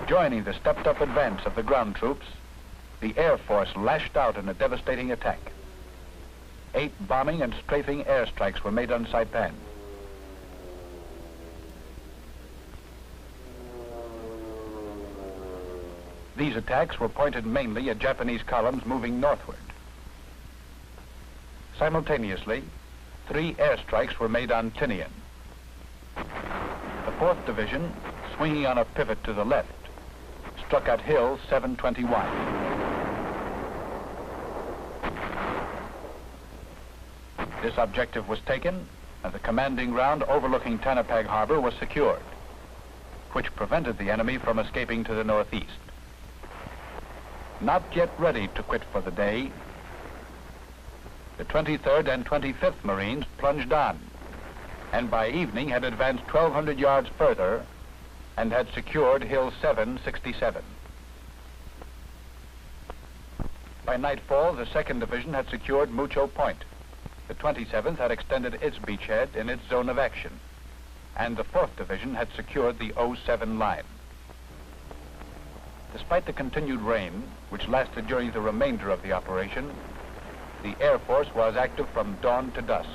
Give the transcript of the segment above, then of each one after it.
Joining the stepped-up advance of the ground troops, the Air Force lashed out in a devastating attack. 8 bombing and strafing airstrikes were made on Saipan. These attacks were pointed mainly at Japanese columns moving northward. Simultaneously, 3 airstrikes were made on Tinian. The 4th Division, swinging on a pivot to the left, struck at Hill 721. This objective was taken, and the commanding ground overlooking Tanapag Harbor was secured, which prevented the enemy from escaping to the northeast. Not yet ready to quit for the day, the 23rd and 25th Marines plunged on, and by evening had advanced 1,200 yards further and had secured Hill 767. By nightfall, the 2nd Division had secured Mucho Point. The 27th had extended its beachhead in its zone of action, and the 4th Division had secured the 07 line. Despite the continued rain, which lasted during the remainder of the operation, the Air Force was active from dawn to dusk.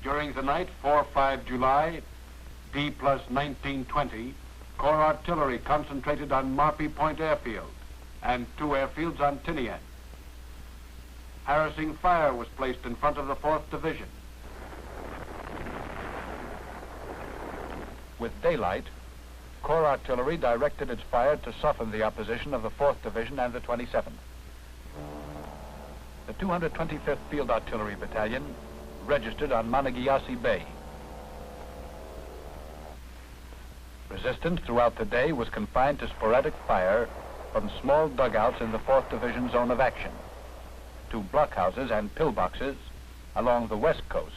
During the night, 4-5 July, D+plus 1920, Corps artillery concentrated on Marpy Point Airfield and 2 airfields on Tinian. Harassing fire was placed in front of the 4th Division. With daylight, Corps artillery directed its fire to soften the opposition of the 4th Division and the 27th. The 225th Field Artillery Battalion registered on Managiasi Bay. Resistance throughout the day was confined to sporadic fire from small dugouts in the 4th Division zone of action, to blockhouses and pillboxes along the west coast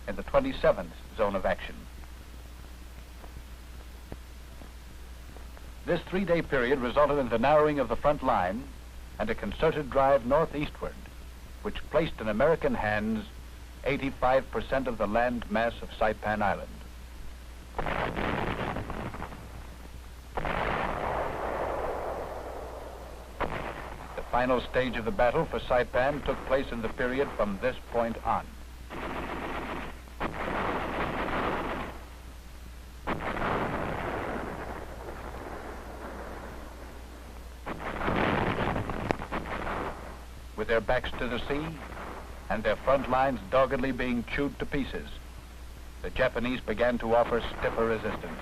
in the 27th zone of action. This 3-day period resulted in the narrowing of the front line and a concerted drive northeastward, which placed in American hands 85% of the land mass of Saipan Island. The final stage of the battle for Saipan took place in the period from this point on. With their backs to the sea and their front lines doggedly being chewed to pieces, the Japanese began to offer stiffer resistance,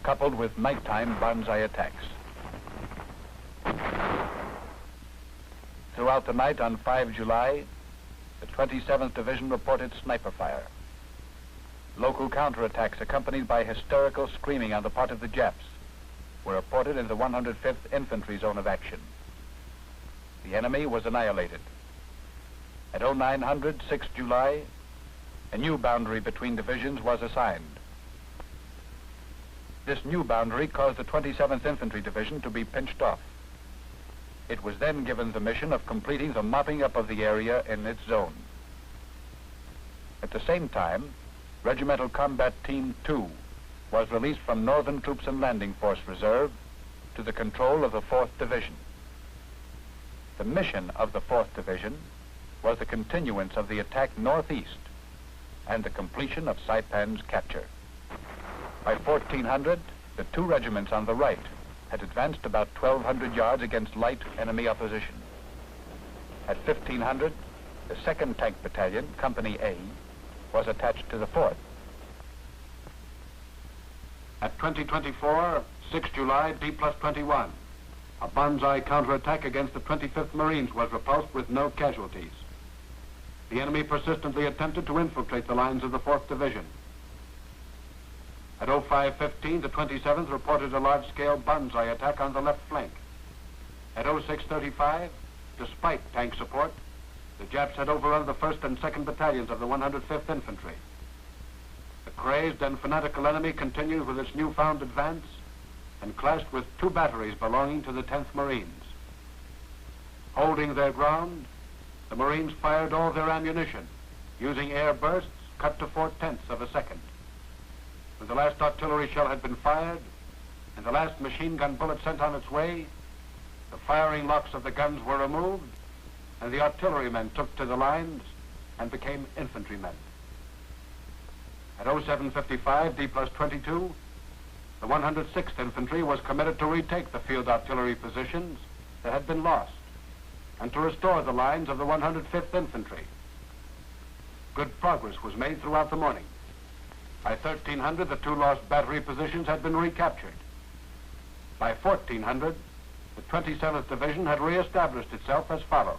coupled with nighttime banzai attacks. Throughout the night on 5 July, the 27th Division reported sniper fire. Local counterattacks accompanied by hysterical screaming on the part of the Japs were reported in the 105th Infantry zone of action. The enemy was annihilated. At 0900, 6 July, a new boundary between divisions was assigned. This new boundary caused the 27th Infantry Division to be pinched off. It was then given the mission of completing the mopping up of the area in its zone. At the same time, Regimental Combat Team 2 was released from Northern Troops and Landing Force Reserve to the control of the 4th Division. The mission of the 4th Division was the continuance of the attack northeast and the completion of Saipan's capture. By 1400, the 2 regiments on the right had advanced about 1,200 yards against light enemy opposition. At 1500, the 2nd Tank Battalion, Company A, was attached to the 4th. At 2024, 6 July, D+plus 21, a banzai counterattack against the 25th Marines was repulsed with no casualties. The enemy persistently attempted to infiltrate the lines of the 4th Division. At 05:15, the 27th reported a large-scale banzai attack on the left flank. At 06:35, despite tank support, the Japs had overrun the 1st and 2nd Battalions of the 105th Infantry. The crazed and fanatical enemy continued with its newfound advance and clashed with 2 batteries belonging to the 10th Marines. Holding their ground, the Marines fired all their ammunition, using air bursts cut to 4/10 of a second. When the last artillery shell had been fired and the last machine gun bullet sent on its way, the firing locks of the guns were removed and the artillerymen took to the lines and became infantrymen. At 07:55 D+22, the 106th Infantry was committed to retake the field artillery positions that had been lost and to restore the lines of the 105th Infantry. Good progress was made throughout the morning. By 1300, the 2 lost battery positions had been recaptured. By 1400, the 27th Division had reestablished itself as follows.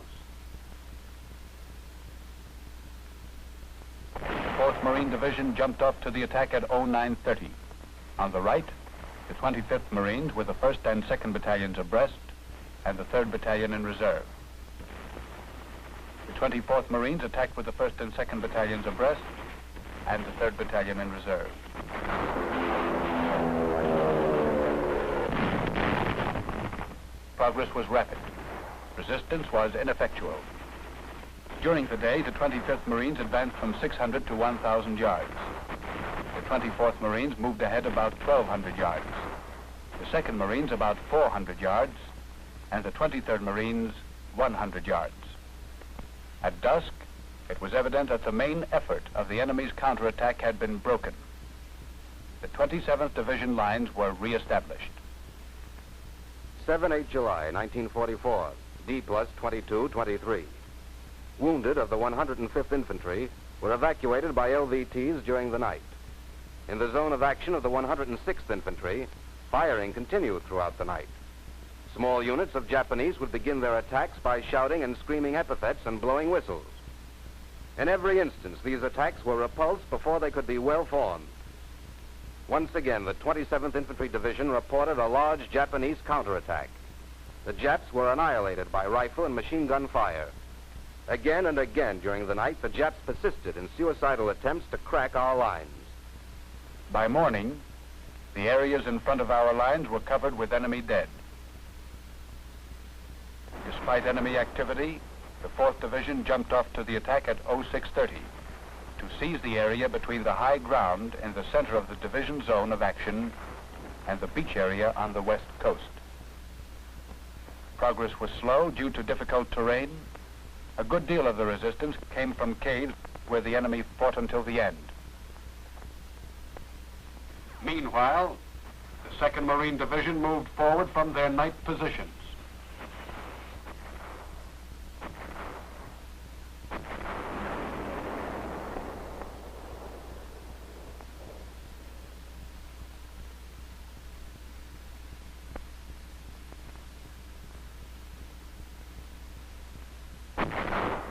The 4th Marine Division jumped off to the attack at 0930. On the right, the 25th Marines with the 1st and 2nd Battalions abreast and the 3rd Battalion in reserve. The 24th Marines attacked with the 1st and 2nd Battalions abreast and the 3rd Battalion in reserve. Progress was rapid. Resistance was ineffectual. During the day, the 25th Marines advanced from 600 to 1,000 yards. The 24th Marines moved ahead about 1,200 yards. The 2nd Marines about 400 yards, and the 23rd Marines 100 yards. At dusk, it was evident that the main effort of the enemy's counterattack had been broken. The 27th Division lines were re-established. 7-8 July 1944, D+22-23. Wounded of the 105th Infantry were evacuated by LVTs during the night. In the zone of action of the 106th Infantry, firing continued throughout the night. Small units of Japanese would begin their attacks by shouting and screaming epithets and blowing whistles. In every instance, these attacks were repulsed before they could be well formed. Once again, the 27th Infantry Division reported a large Japanese counterattack. The Japs were annihilated by rifle and machine gun fire. Again and again during the night, the Japs persisted in suicidal attempts to crack our lines. By morning, the areas in front of our lines were covered with enemy dead. Despite enemy activity, the 4th Division jumped off to the attack at 0630 to seize the area between the high ground in the center of the division zone of action and the beach area on the west coast. Progress was slow due to difficult terrain. A good deal of the resistance came from caves where the enemy fought until the end. Meanwhile, the 2nd Marine Division moved forward from their night positions.